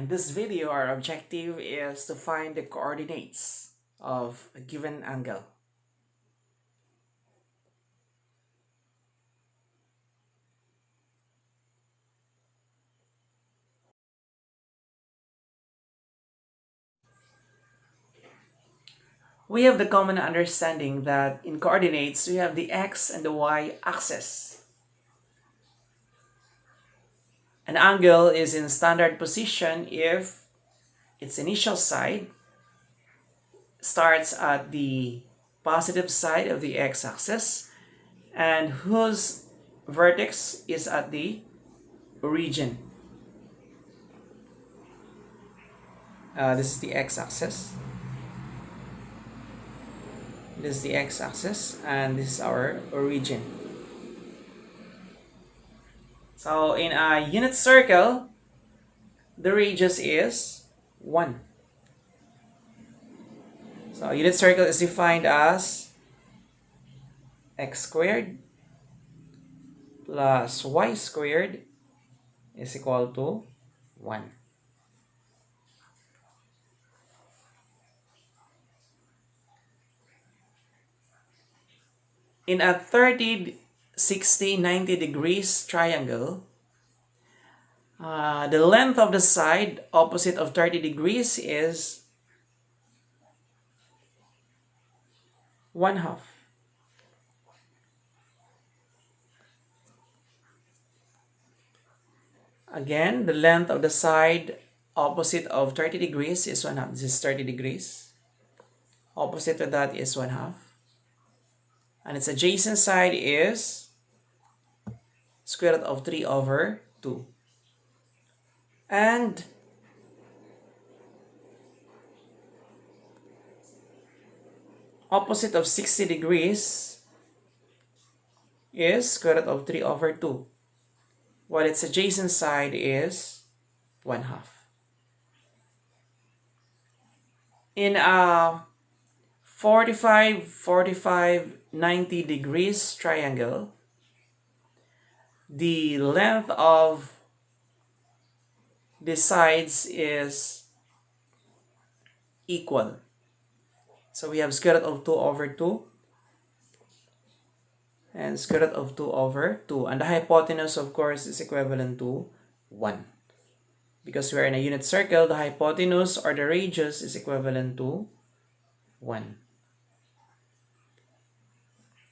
In this video, our objective is to find the coordinates of a given angle. We have the common understanding that in coordinates, we have the x and the y axis. An angle is in standard position if its initial side starts at the positive side of the x-axis and whose vertex is at the origin. This is the x-axis. This is the x-axis and this is our origin. So in a unit circle, the radius is 1. So a unit circle is defined as x squared plus y squared is equal to 1. In a 30, 60, 90 degrees triangle, the length of the side opposite of 30 degrees is 1/2. Again, the length of the side opposite of 30 degrees is 1/2. This is 30 degrees. Opposite to that is 1/2. And its adjacent side is square root of 3/2. And opposite of 60 degrees is square root of 3/2. While its adjacent side is 1/2. In a 45, 45, 90 degrees triangle, the length of the sides is equal. So we have square root of 2/2 and square root of 2/2. And the hypotenuse, of course, is equivalent to 1. Because we are in a unit circle, the hypotenuse or the radius is equivalent to 1.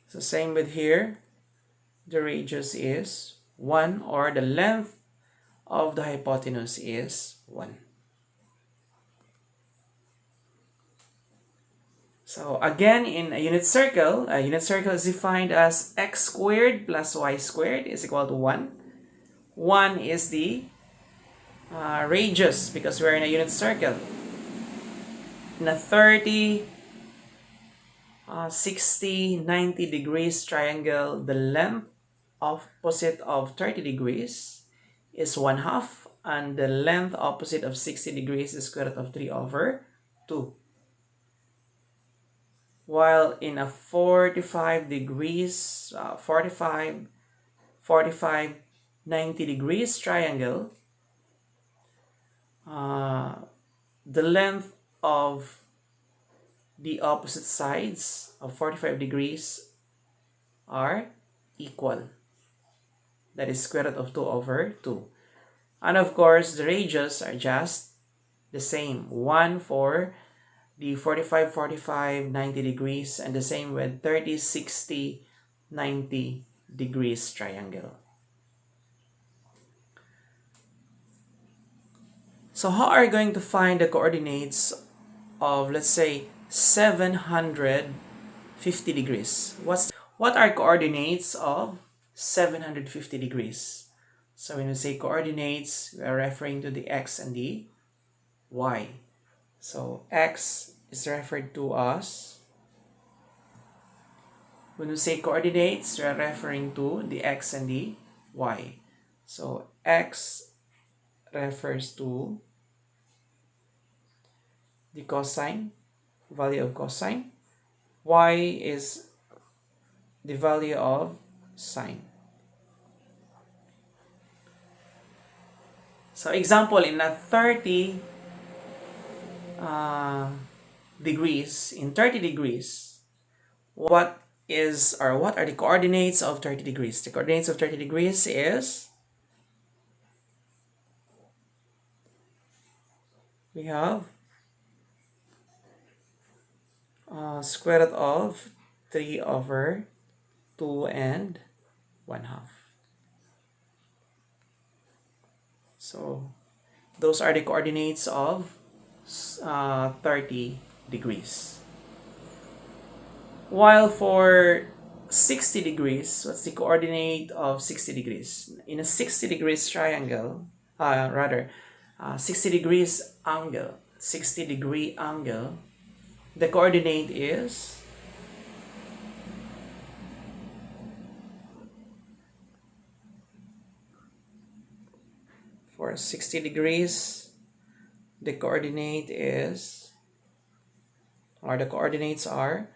So same with here, the radius is 1 or the length of the hypotenuse is 1. So again, in a unit circle is defined as x squared plus y squared is equal to 1. 1 is the radius because we're in a unit circle. In a 30, 60, 90 degrees triangle, the length opposite of 30 degrees is 1/2 and the length opposite of 60 degrees is square root of 3/2. While in a 45 degrees, 45, 90 degrees triangle, the length of the opposite sides of 45 degrees are equal. That is square root of 2/2. And of course, the radius are just the same. 1 for the 45, 45, 90 degrees and the same with 30, 60, 90 degrees triangle. So how are you going to find the coordinates of, let's say, 750 degrees? What are coordinates of 750 degrees? So when we say coordinates, we are referring to the x and the y. So x is referred to as, when we say coordinates, we are referring to the x and the y. So x refers to the cosine, value of cosine. Y is the value of sine. So example, in a 30 degrees, in 30 degrees, what are the coordinates of 30 degrees? The coordinates of 30 degrees is, we have square root of 3 over 2 and 1/2. So those are the coordinates of 30 degrees. While for 60 degrees, what's the coordinate of 60 degrees? In a 60 degrees triangle, 60 degrees angle, 60-degree angle, the coordinate is for 60 degrees, the coordinate is, or the coordinates are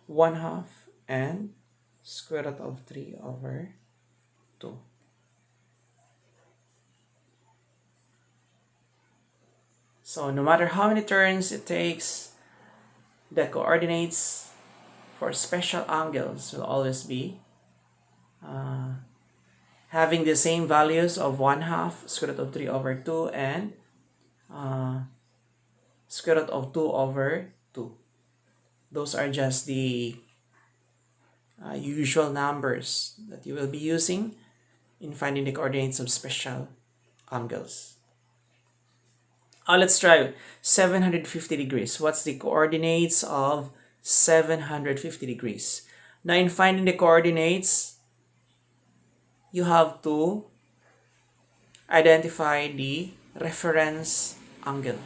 1/2 and square root of 3 over 2. So no matter how many turns it takes, the coordinates for special angles will always be having the same values of 1/2 square root of 3 over 2 and square root of 2 over 2. Those are just the usual numbers that you will be using in finding the coordinates of special angles. Let's try 750 degrees. What's the coordinates of 750 degrees? Now, in finding the coordinates, you have to identify the reference angle.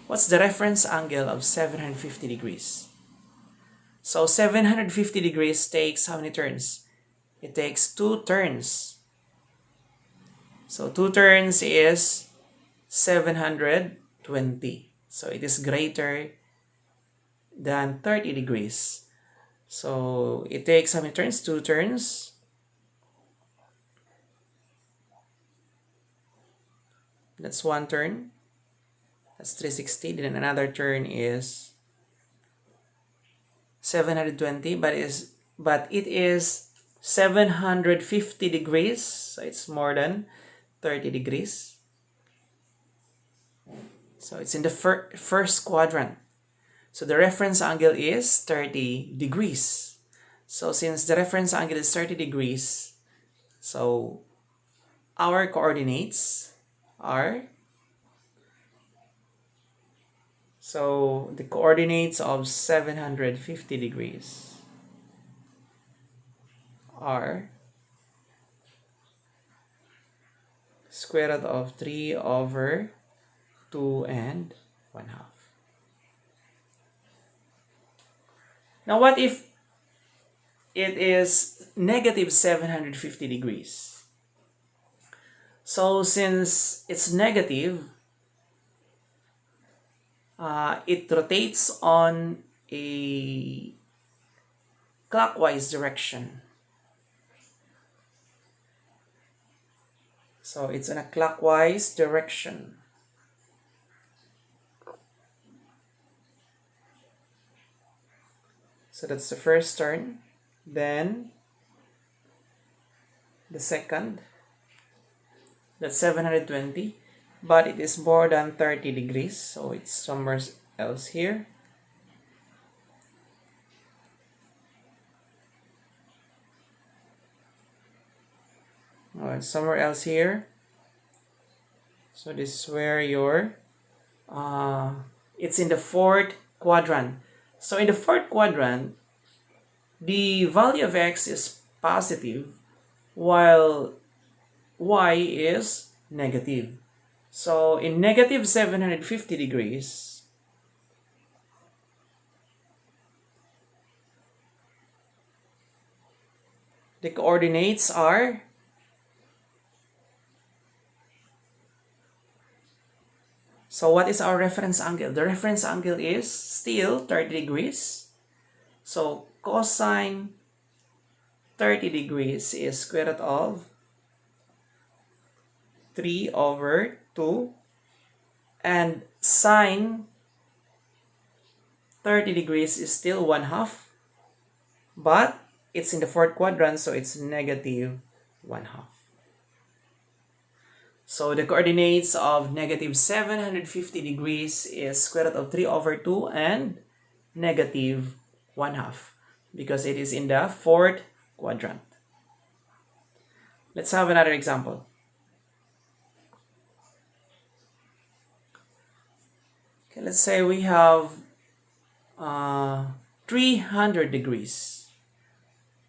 What's the reference angle of 750 degrees? So 750 degrees takes how many turns? It takes 2 turns. So 2 turns is 720. So it is greater than 30 degrees. So it takes how many turns? 2 turns. That's 1 turn. That's 360. Then another turn is 720, but it is 750 degrees. So it's more than 30 degrees. So it's in the first quadrant. So the reference angle is 30 degrees. So since the reference angle is 30 degrees, so our coordinates are, so the coordinates of 750 degrees are square root of 3 over 2 and 1/2. Now what if it is negative 750 degrees? So since it's negative, it rotates on a clockwise direction. So it's in a clockwise direction. So that's the first turn. Then the second, that's 720, but it is more than 30 degrees, so it's somewhere else here. It's somewhere else here. So this is where your it's in the fourth quadrant. So in the fourth quadrant, the value of x is positive while y is negative. So in negative 750 degrees, the coordinates are, so what is our reference angle? The reference angle is still 30 degrees. So cosine 30 degrees is square root of 3 over 2, and sine 30 degrees is still 1/2, but it's in the fourth quadrant, so it's negative 1/2. So the coordinates of negative 750 degrees is square root of 3 over 2 and negative 1/2, because it is in the fourth quadrant. Let's have another example. Okay, let's say we have 300 degrees.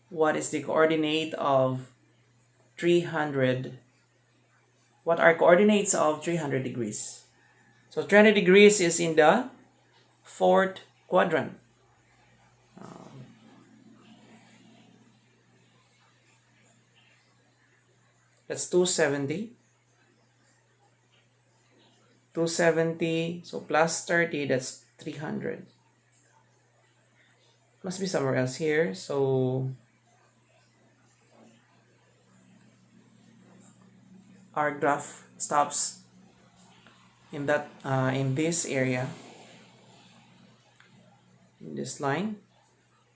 What is the coordinate of 300? What are coordinates of 300 degrees? So 300 degrees is in the fourth quadrant. That's 270. 270, so plus 30, that's 300. Must be somewhere else here, so our graph stops in that in this area, in this line.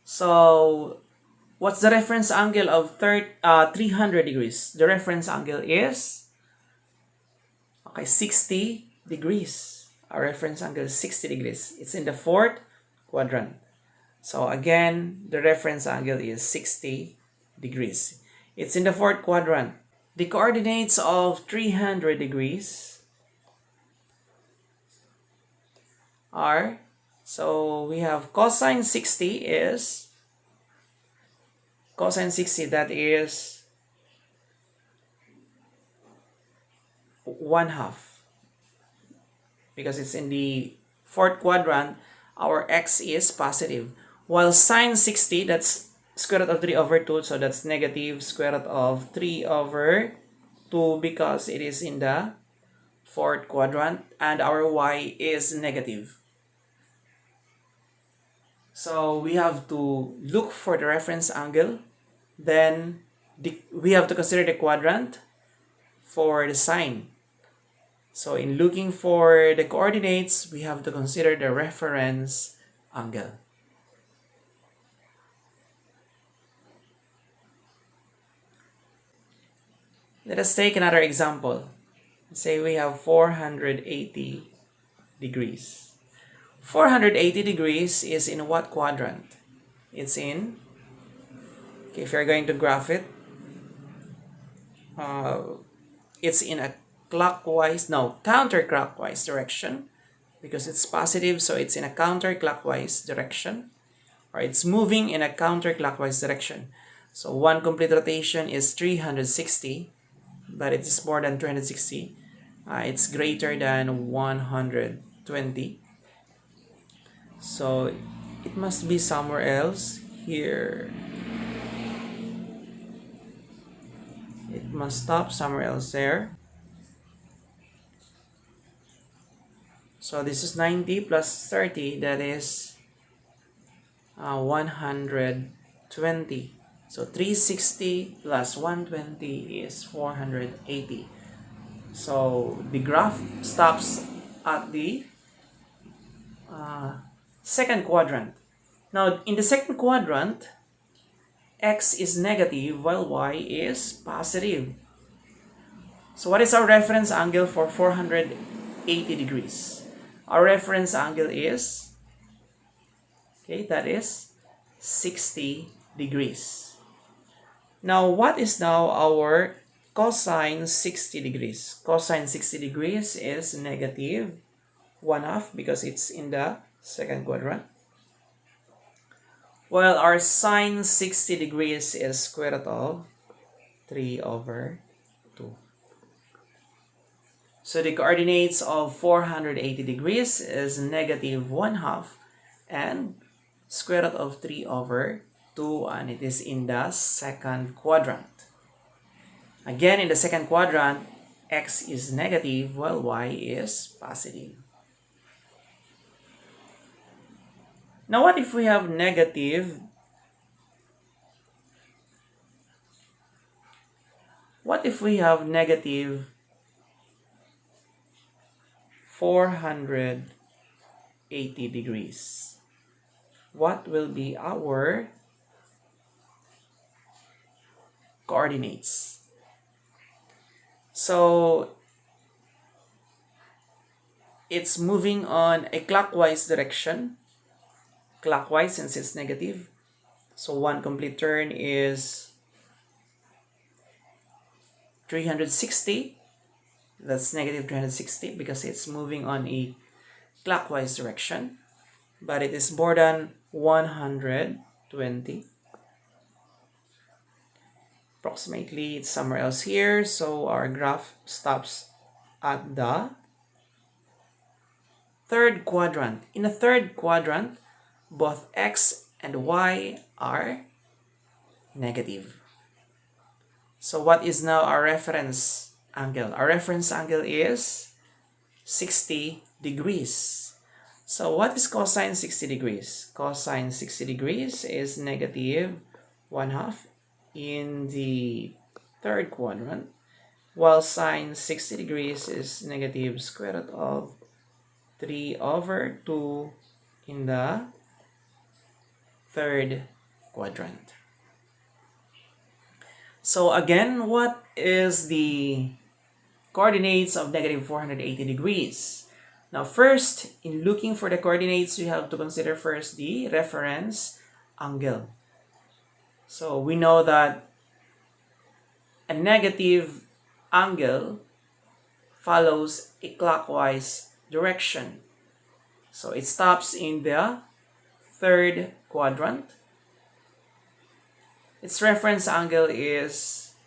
So what's the reference angle of 300 degrees? The reference angle is 60 degrees. Our reference angle is 60 degrees. It's in the fourth quadrant. So again, the reference angle is 60 degrees. It's in the fourth quadrant. The coordinates of 300 degrees are, so we have cosine 60, that is 1/2, because it's in the fourth quadrant. Our x is positive, while sine 60, that's square root of 3 over 2, so that's negative square root of 3 over 2, because it is in the fourth quadrant, and our y is negative. So we have to look for the reference angle, then we have to consider the quadrant for the sine. So in looking for the coordinates, we have to consider the reference angle. Let us take another example. Say we have 480 degrees. 480 degrees is in what quadrant? It's in, okay, if you're going to graph it, it's in a counterclockwise direction, because it's positive, so it's in a counterclockwise direction, or it's moving in a counterclockwise direction. So one complete rotation is 360, but it is more than 360. It's greater than 120. So it must be somewhere else here. It must stop somewhere else there. So this is 90 plus 30, that is 120. So 360 plus 120 is 480. So the graph stops at the second quadrant. Now in the second quadrant, x is negative while y is positive. So what is our reference angle for 480 degrees? Our reference angle is, okay, that is 60 degrees. Now what is now our cosine 60 degrees? Cosine 60 degrees is negative 1/2, because it's in the second quadrant, while our sine 60 degrees is square root of 3 over 2. So the coordinates of 480 degrees is negative 1/2 and square root of 3 over 2, and it is in the second quadrant. Again, in the second quadrant, x is negative while y is positive. Now what if we have negative What if we have negative 480 degrees? What will be our coordinates? So it's moving on a clockwise direction, clockwise since it's negative. So one complete turn is 360. That's negative 360 because it's moving on a clockwise direction, but it is more than 120. Approximately it's somewhere else here, so our graph stops at the third quadrant. In the third quadrant, both x and y are negative. So what is now our reference angle? Our reference angle is 60 degrees. So what is cosine 60 degrees? Cosine 60 degrees is negative 1/2 in the third quadrant, while sine 60 degrees is negative square root of 3/2 in the third quadrant. So again, what is the coordinates of negative 480 degrees? Now first, in looking for the coordinates, you have to consider first the reference angle. So we know that a negative angle follows a clockwise direction. So it stops in the third quadrant. Its reference angle is,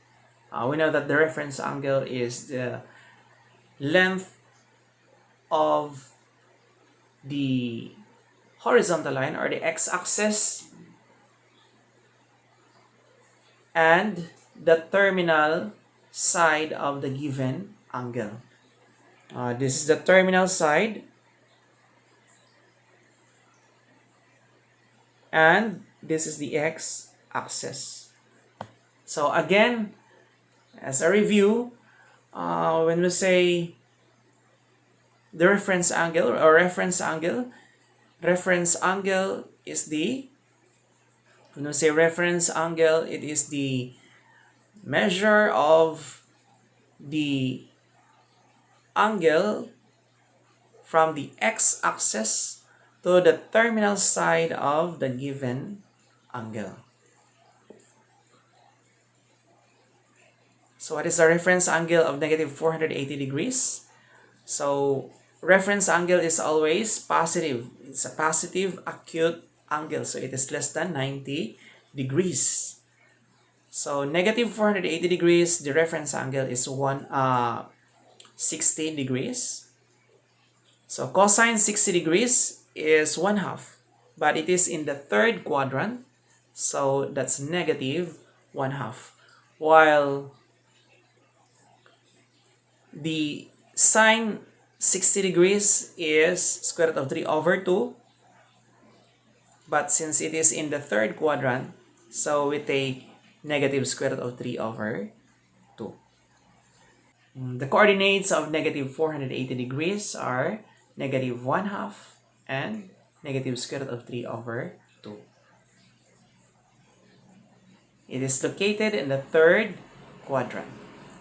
we know that the reference angle is the length of the horizontal line or the x-axis and the terminal side of the given angle. This is the terminal side and this is the x-axis. So again, as a review, when we say the reference angle is the, when we say reference angle, it is the measure of the angle from the x-axis to the terminal side of the given angle. So what is the reference angle of negative 480 degrees? So reference angle is always positive. It's a positive acute angle, so it is less than 90 degrees. So negative 480 degrees, the reference angle is 60 degrees. So cosine 60 degrees is 1/2, but it is in the third quadrant, so that's negative 1/2. While the sine 60 degrees is square root of 3/2, but since it is in the third quadrant, so we take negative square root of 3/2. The coordinates of negative 480 degrees are negative 1/2 and negative square root of 3/2. It is located in the third quadrant.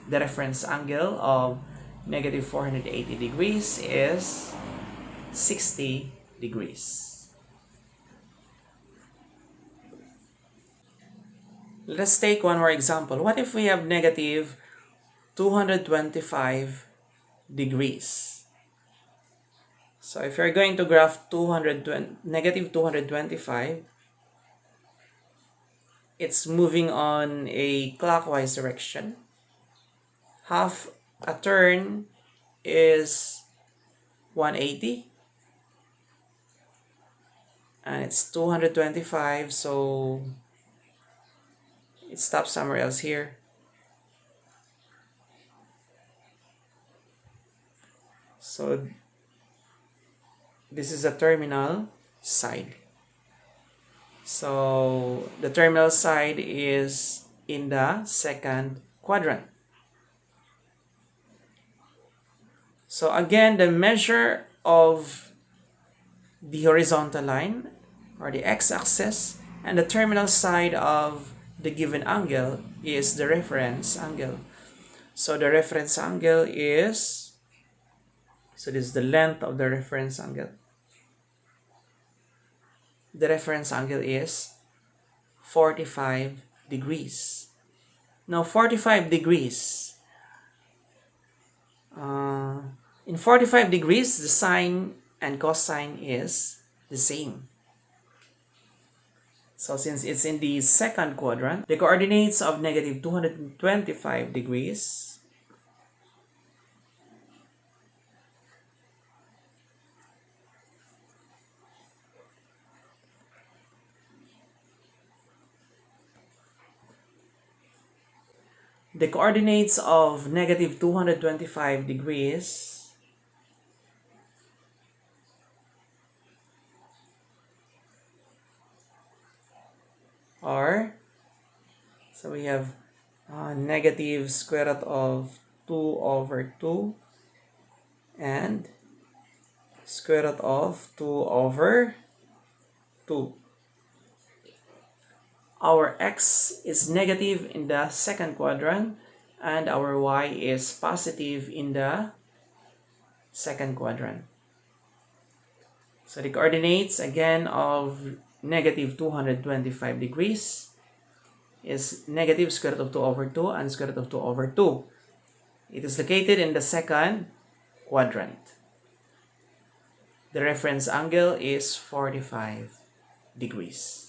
The reference angle of negative 480 degrees is 60 degrees. Let's take one more example. What if we have negative 225 degrees? So if you're going to graph negative 225, it's moving on a clockwise direction. Half a turn is 180 and it's 225, so it stops somewhere else here. So this is the terminal side. So the terminal side is in the second quadrant. So again, the measure of the horizontal line or the x-axis and the terminal side of the given angle is the reference angle. So the reference angle is, so this is the length of the reference angle. The reference angle is 45 degrees. Now 45 degrees, in 45 degrees, the sine and cosine is the same. So since it's in the second quadrant, the coordinates of negative 225 degrees the coordinates of negative 225 degrees are, so we have negative square root of 2 over 2 and square root of 2 over 2. Our x is negative in the second quadrant and our y is positive in the second quadrant. So the coordinates again of negative 225 degrees is negative square root of 2 over 2 and square root of 2 over 2. It is located in the second quadrant. The reference angle is 45 degrees.